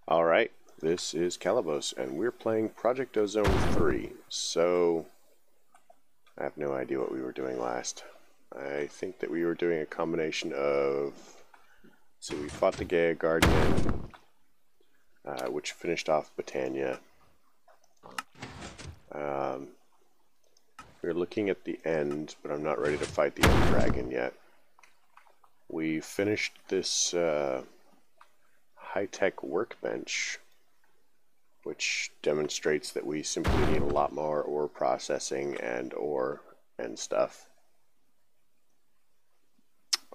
Alright, this is Calibos, and we're playing Project Ozone 3. So, I have no idea what we were doing last. I think that we were doing a combination of... So we fought the Gaia Guardian, which finished off Britannia. We're looking at the end, but I'm not ready to fight the End Dragon yet. We finished this high-tech workbench, which demonstrates that we simply need a lot more ore processing and ore and stuff.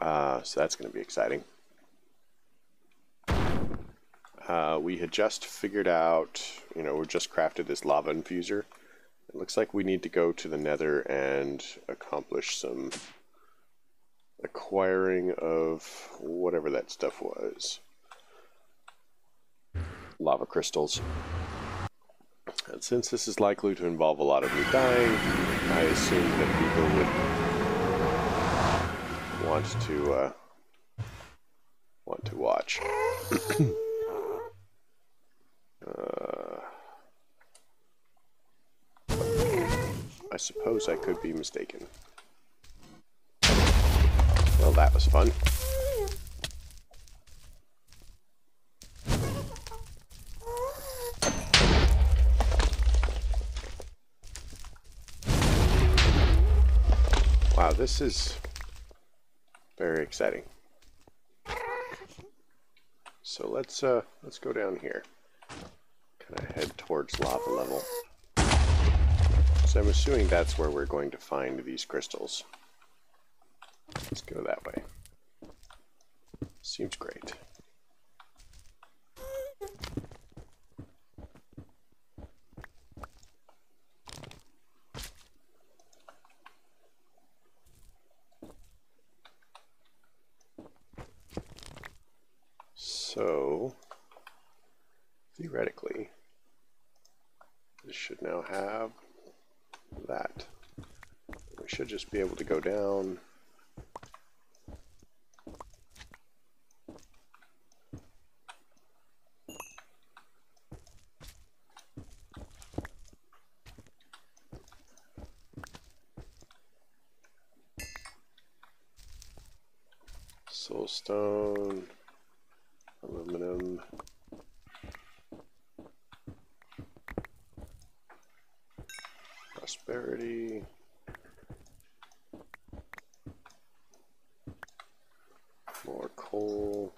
So that's going to be exciting. We had just figured out, we just crafted this lava infuser. It looks like we need to go to the Nether and accomplish some acquiring of whatever that stuff was. Lava crystals. And since this is likely to involve a lot of me dying, I assume that people would want to watch. I suppose I could be mistaken. Well, that was fun. Wow, this is very exciting. So let's go down here. Kind of head towards lava level. So I'm assuming that's where we're going to find these crystals. Let's go that way. Seems great. So, theoretically, this should now have that. We should just be able to go down. Soulstone, aluminum, prosperity, more coal.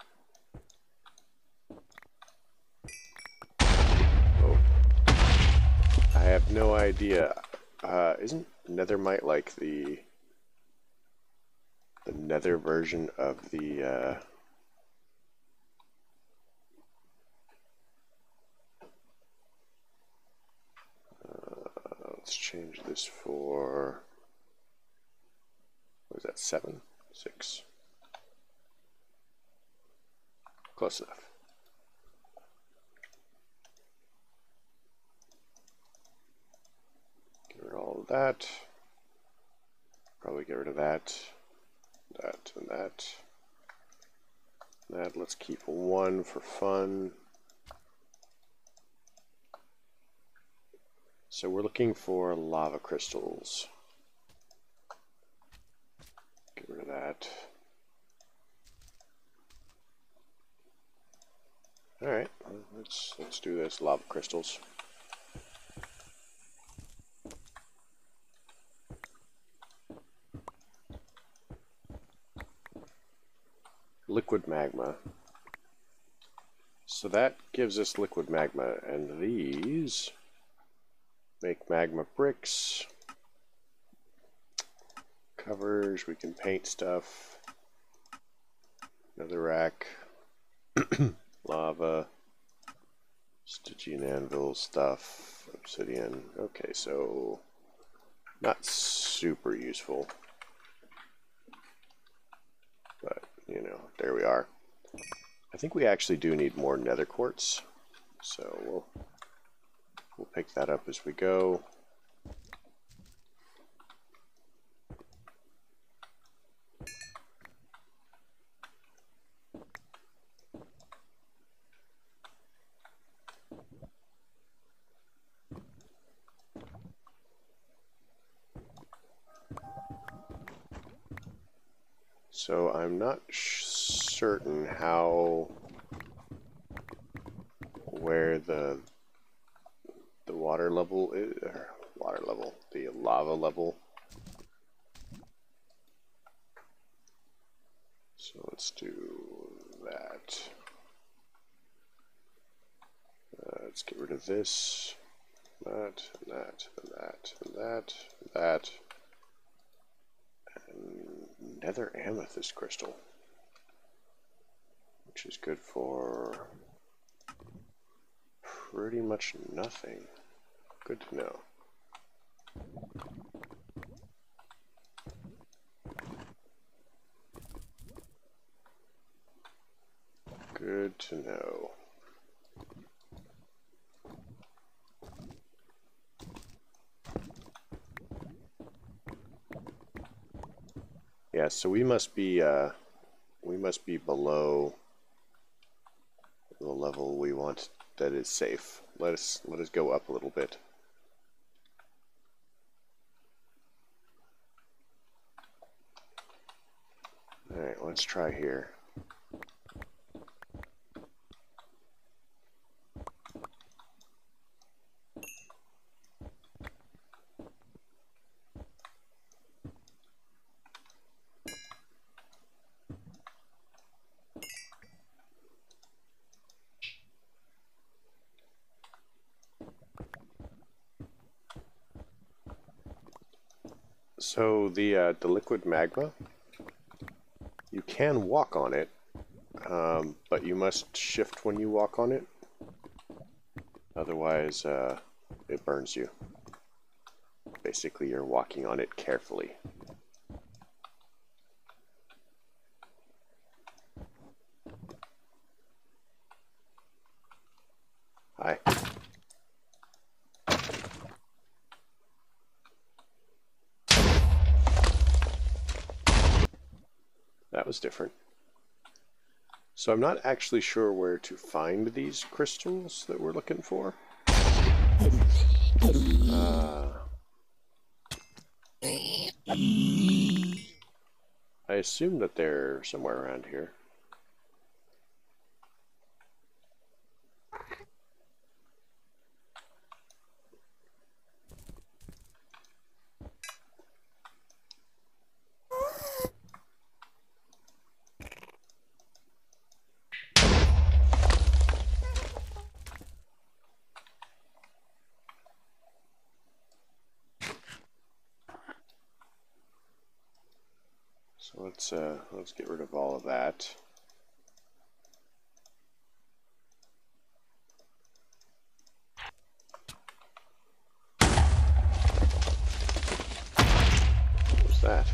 Oh, I have no idea. Isn't netherite like the nether version of the let's change this for, what is that, 7? 6. Close enough. Get rid of all of that. Probably get rid of that. That and that. That, let's keep 1 for fun. So we're looking for lava crystals. Get rid of that. Alright, let's do this. Lava crystals. Liquid magma. So that gives us liquid magma, and these make magma bricks. Covers, we can paint stuff. Another rack. Lava. Stygian anvil stuff. Obsidian. Okay, so not super useful. But, there we are. I think we actually do need more nether quartz. So we'll pick that up as we go. So I'm not certain where the water level is, the lava level. So let's do that. Let's get rid of this, that, and that, and that, and that, and that. And nether amethyst crystal, which is good for pretty much nothing. Good to know. Good to know. Yeah, so we must be below the level we want that is safe. Let us go up a little bit. All right, let's try here. So the liquid magma, you can walk on it, but you must shift when you walk on it. Otherwise, it burns you. Basically, you're walking on it carefully. Hi. That was different. So I'm not actually sure where to find these crystals that we're looking for. I assume that they're somewhere around here. So let's get rid of all of that. What was that?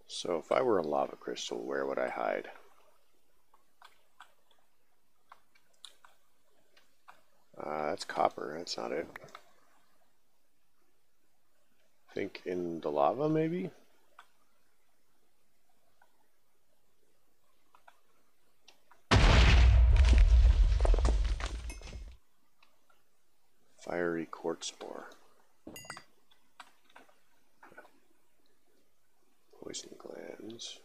So if I were a lava crystal, where would I hide? That's copper, that's not it. I think in the lava, maybe? Fiery quartz ore. Poison glands.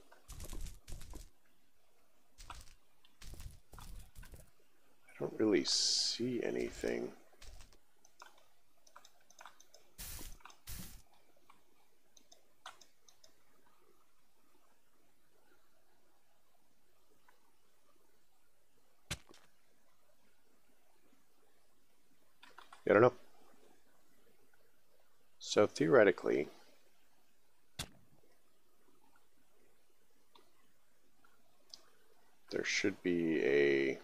I don't really see anything. I don't know. So theoretically, there should be a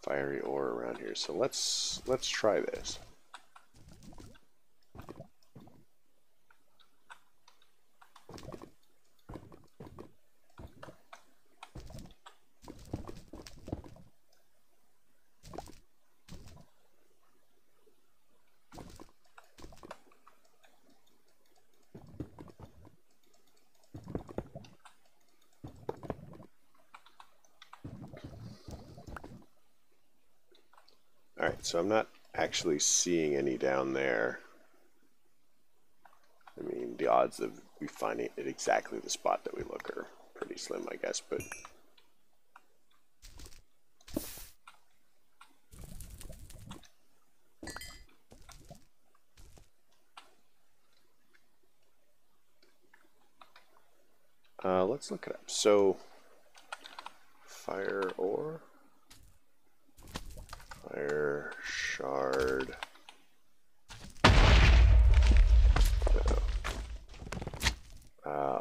fiery ore around here. So let's try this. Alright, so I'm not actually seeing any down there. I mean, the odds of we finding it exactly the spot that we look are pretty slim, I guess, but let's look it up. So, fire ore, fire shard.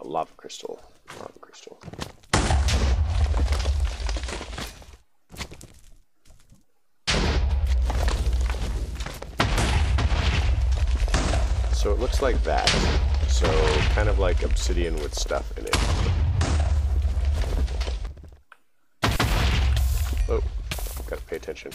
Lava crystal. Lava crystal. So it looks like that. So kind of like obsidian with stuff in it. Oh, gotta pay attention.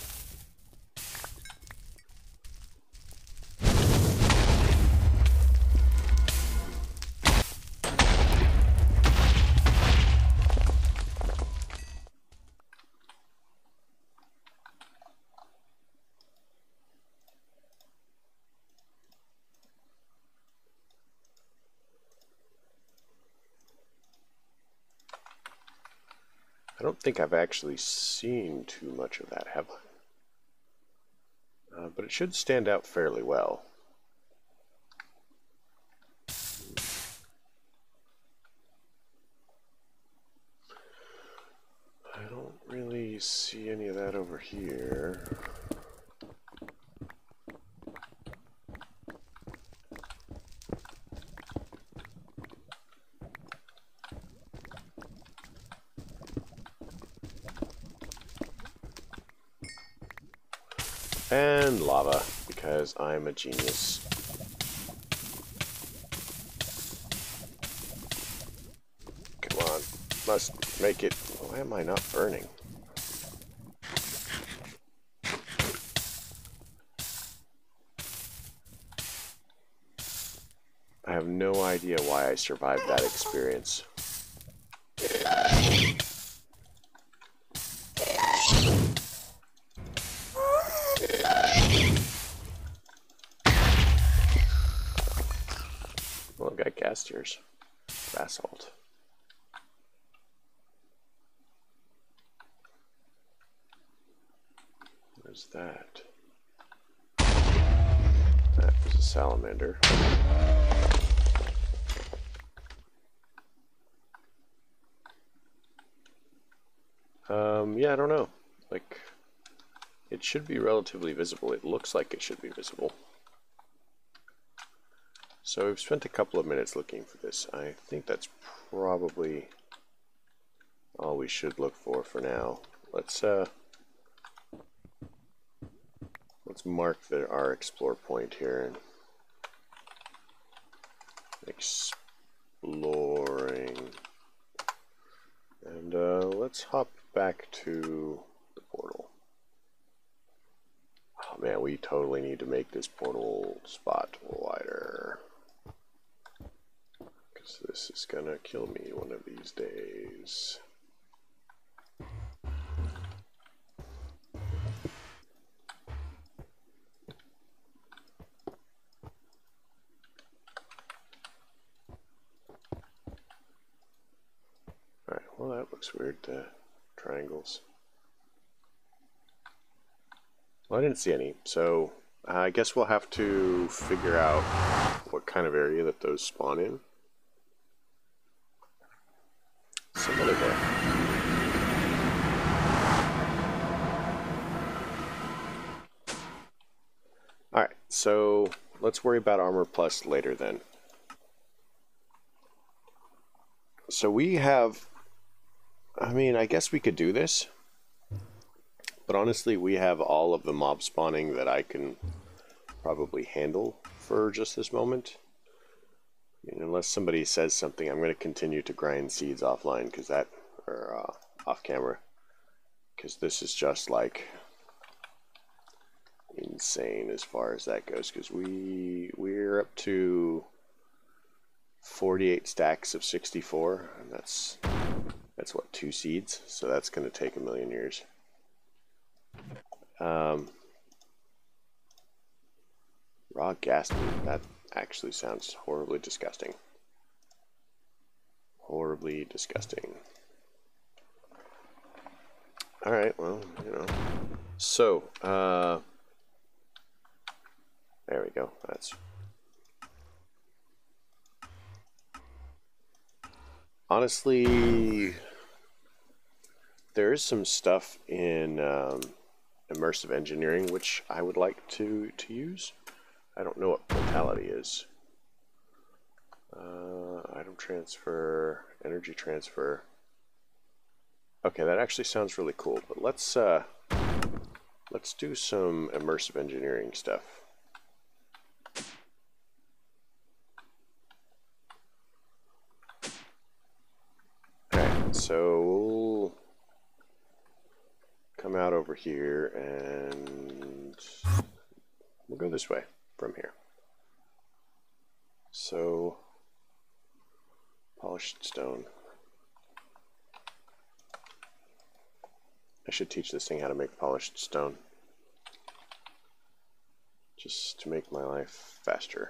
I don't think I've actually seen too much of that, have I? But it should stand out fairly well. I don't really see any of that over here. And lava, because I'm a genius. Come on, must make it. Why am I not burning? I have no idea why I survived that experience. Well, I've got gas tiers. Basalt. Where's that? That was a salamander. Yeah, I don't know. Like, it should be relatively visible. It looks like it should be visible. So we've spent a couple of minutes looking for this. I think that's probably all we should look for now. Let's mark our explore point here and exploring. And let's hop back to the portal. Oh man, we totally need to make this portal spot wider. Because this is gonna kill me one of these days. Alright, well that looks weird, triangles. Well, I didn't see any, so I guess we'll have to figure out what kind of area that those spawn in. Some other day. Alright, so let's worry about armor plus later then. So we have, I mean, I guess we could do this. But honestly, we have all of the mob spawning that I can probably handle for just this moment. I mean, unless somebody says something, I'm going to continue to grind seeds offline, because that, or off camera, because this is just like insane as far as that goes. Because we're up to 48 stacks of 64, and that's what, 2 seeds. So that's going to take a million years. Raw gas meat. That actually sounds horribly disgusting. Horribly disgusting. Alright, well, you know. So, there we go. That's... Honestly, there is some stuff in immersive engineering which I would like to use. I don't know what totality is. Item transfer, energy transfer. Okay, that actually sounds really cool. But let's do some immersive engineering stuff. Alright, so we'll come out over here and we'll go this way from here. So, polished stone. I should teach this thing how to make polished stone. Just to make my life faster.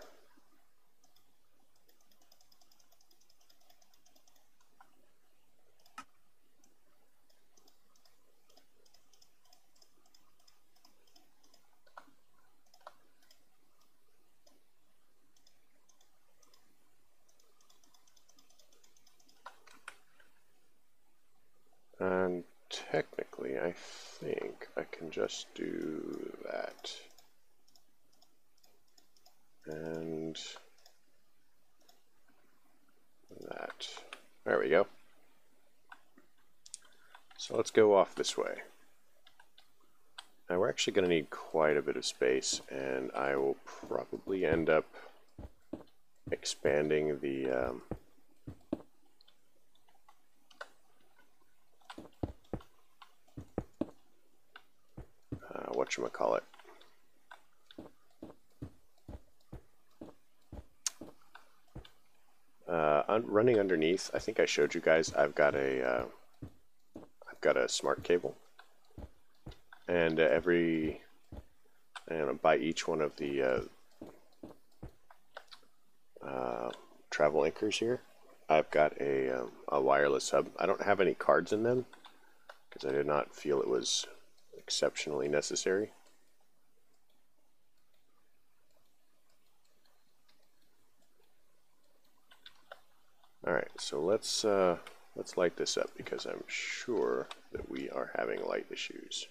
And technically, I think I can just do that. And that. There we go. So let's go off this way. Now we're actually going to need quite a bit of space, and I will probably end up expanding the whatchamacallit. Running underneath, I think I showed you guys, I've got a smart cable, and by each one of the travel anchors here, I've got a wireless hub. I don't have any cards in them because I did not feel it was exceptionally necessary. Alright, so let's light this up because I'm sure that we are having light issues.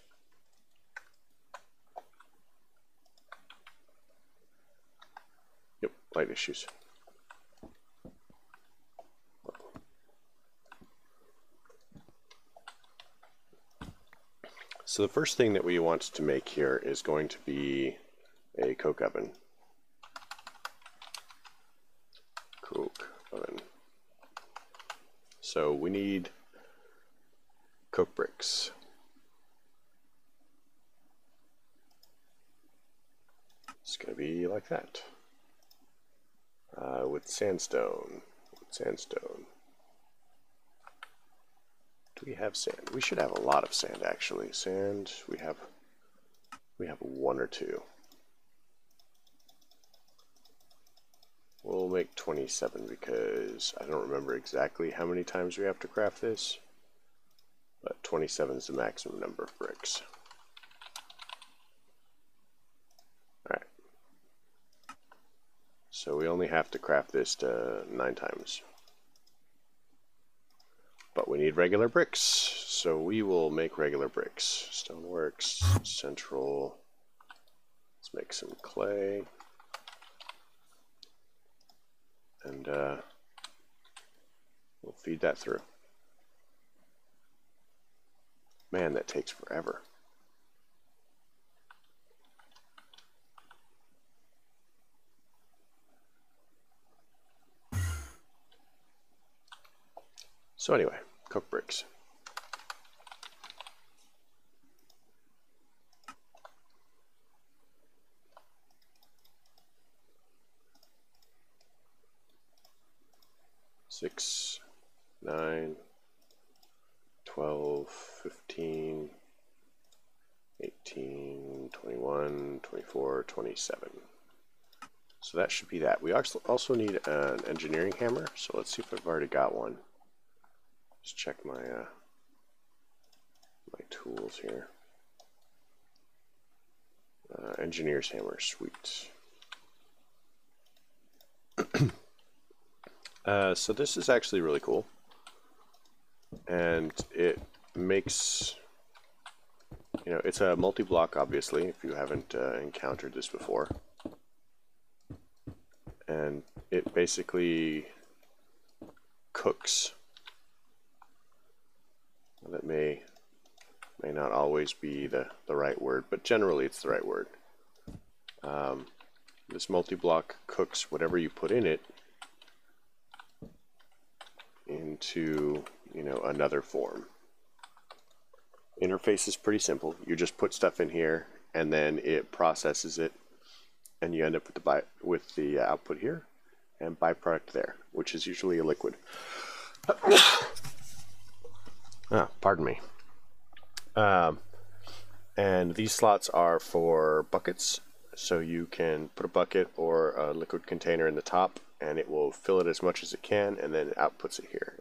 Yep, light issues. So the first thing that we want to make here is going to be a coke oven. Coke oven. So we need coke bricks. It's going to be like that. With sandstone. Do we have sand? We should have a lot of sand, actually. Sand, we have one or two. We'll make 27 because I don't remember exactly how many times we have to craft this, but 27 is the maximum number of bricks. Alright. So we only have to craft this to 9 times. But we need regular bricks, so we will make regular bricks. Stoneworks, central. Let's make some clay. And we'll feed that through. Man, that takes forever. So anyway, coke bricks. Six, 9, 12, 15, 18, 21, 24, 27. So that should be that. We also need an engineering hammer, so let's see if I've already got one. Just check my my tools here. Engineer's hammer, sweet. So this is actually really cool, and it makes, you know, it's a multi-block, obviously, if you haven't encountered this before. And it basically cooks. That may not always be the right word, but generally it's the right word. This multi-block cooks whatever you put in it into, you know, another form. Interface is pretty simple. You just put stuff in here, and then it processes it, and you end up with the output here, and byproduct there, which is usually a liquid. Pardon me. And these slots are for buckets, so you can put a bucket or a liquid container in the top, and it will fill it as much as it can, and then it outputs it here.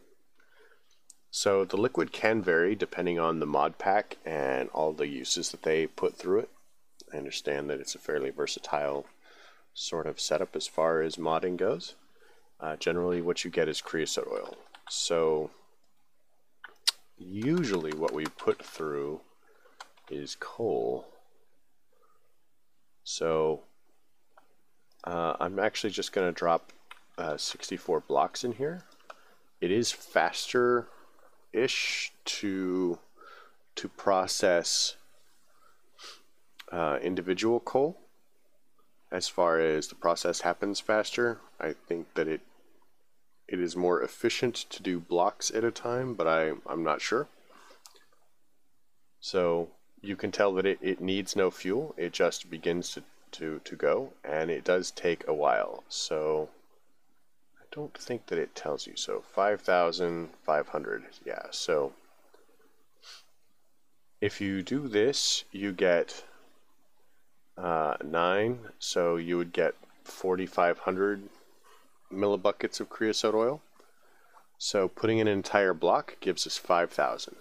So the liquid can vary depending on the mod pack and all the uses that they put through it. I understand that it's a fairly versatile sort of setup as far as modding goes. Generally what you get is creosote oil. So usually what we put through is coal. So I'm actually just going to drop 64 blocks in here. It is faster-ish to process individual coal. As far as the process happens faster, I think that it is more efficient to do blocks at a time, but I'm not sure. So you can tell that it needs no fuel. It just begins to go, and it does take a while. So I don't think that it tells you. So 5,500, yeah. So if you do this, you get 9, so you would get 4,500 millibuckets of creosote oil. So putting in an entire block gives us 5,000.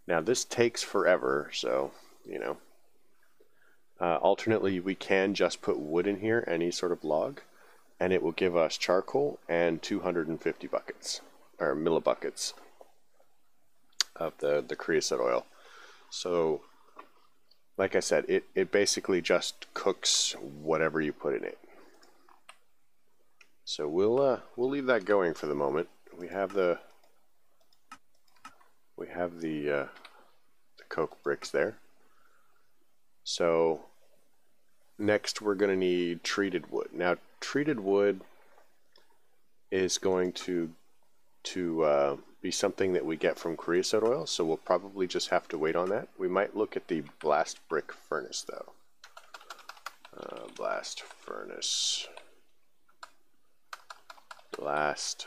Now this takes forever, so, you know. Alternately, we can just put wood in here, any sort of log, and it will give us charcoal and 250 buckets, or millibuckets of the creosote oil. So, like I said, it basically just cooks whatever you put in it. So we'll leave that going for the moment. We have the coke bricks there. So next we're going to need treated wood. Now treated wood is going to be something that we get from creosote oil, so we'll probably just have to wait on that. We might look at the blast brick furnace though. Blast furnace. Blast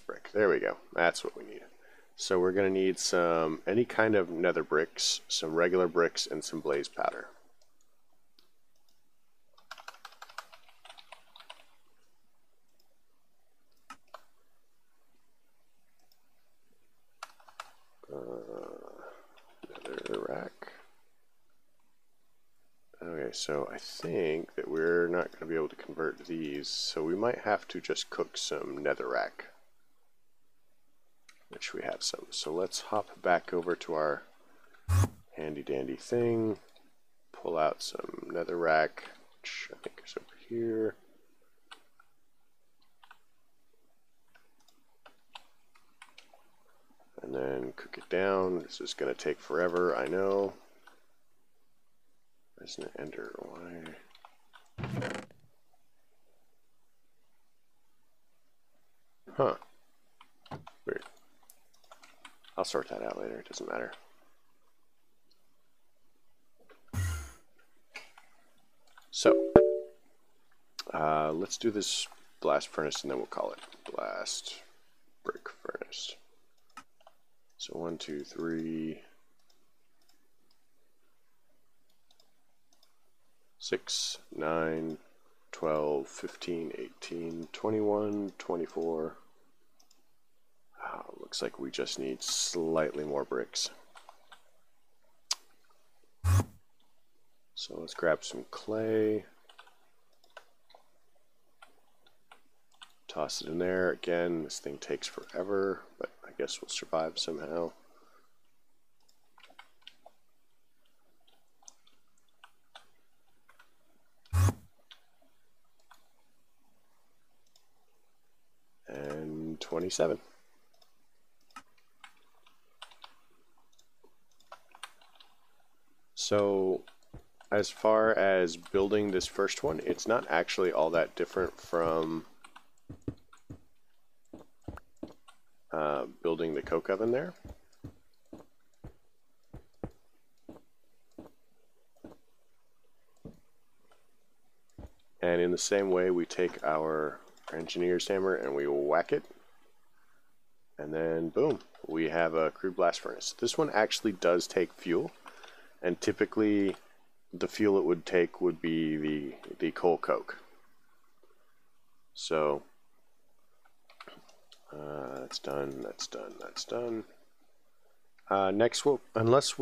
brick. There we go. That's what we need. So we're going to need any kind of nether bricks, some regular bricks, and some blaze powder. Nether rack. Okay, so I think that we're not going to be able to convert these, so we might have to just cook some netherrack, which we have some. So let's hop back over to our handy dandy thing, pull out some netherrack, which I think is over here. And then cook it down. This is going to take forever, I know. Isn't it ender? Why? Huh. Weird. I'll sort that out later. It doesn't matter. So, let's do this blast furnace and then we'll call it blast brick furnace. So 1, 2, 3. 6, 9, 12, 15, 18, 21, 24. Looks like we just need slightly more bricks. So let's grab some clay. Toss it in there. Again, this thing takes forever, but I guess we'll survive somehow. And 27. So as far as building this first one, it's not actually all that different from building the coke oven there. And in the same way, we take our engineer's hammer and we whack it, and then boom, we have a crude blast furnace. This one actually does take fuel, and typically the fuel it would take would be the coal coke. So that's done, that's done, that's done. Next, unless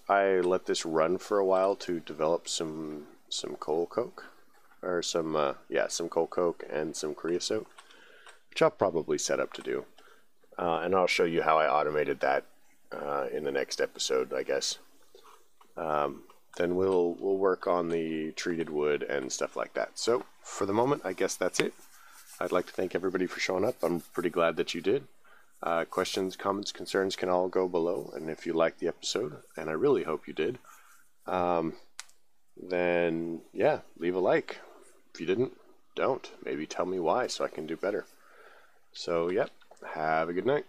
I let this run for a while to develop some coal coke, or some coal coke and some creosote, which I'll probably set up to do, and I'll show you how I automated that in the next episode, I guess. Then we'll work on the treated wood and stuff like that. So for the moment, I guess that's it. I'd like to thank everybody for showing up. I'm pretty glad that you did. Questions, comments, concerns can all go below, and if you liked the episode, and I really hope you did, then yeah, leave a like. If you didn't, don't. Maybe tell me why so I can do better. So yep, have a good night.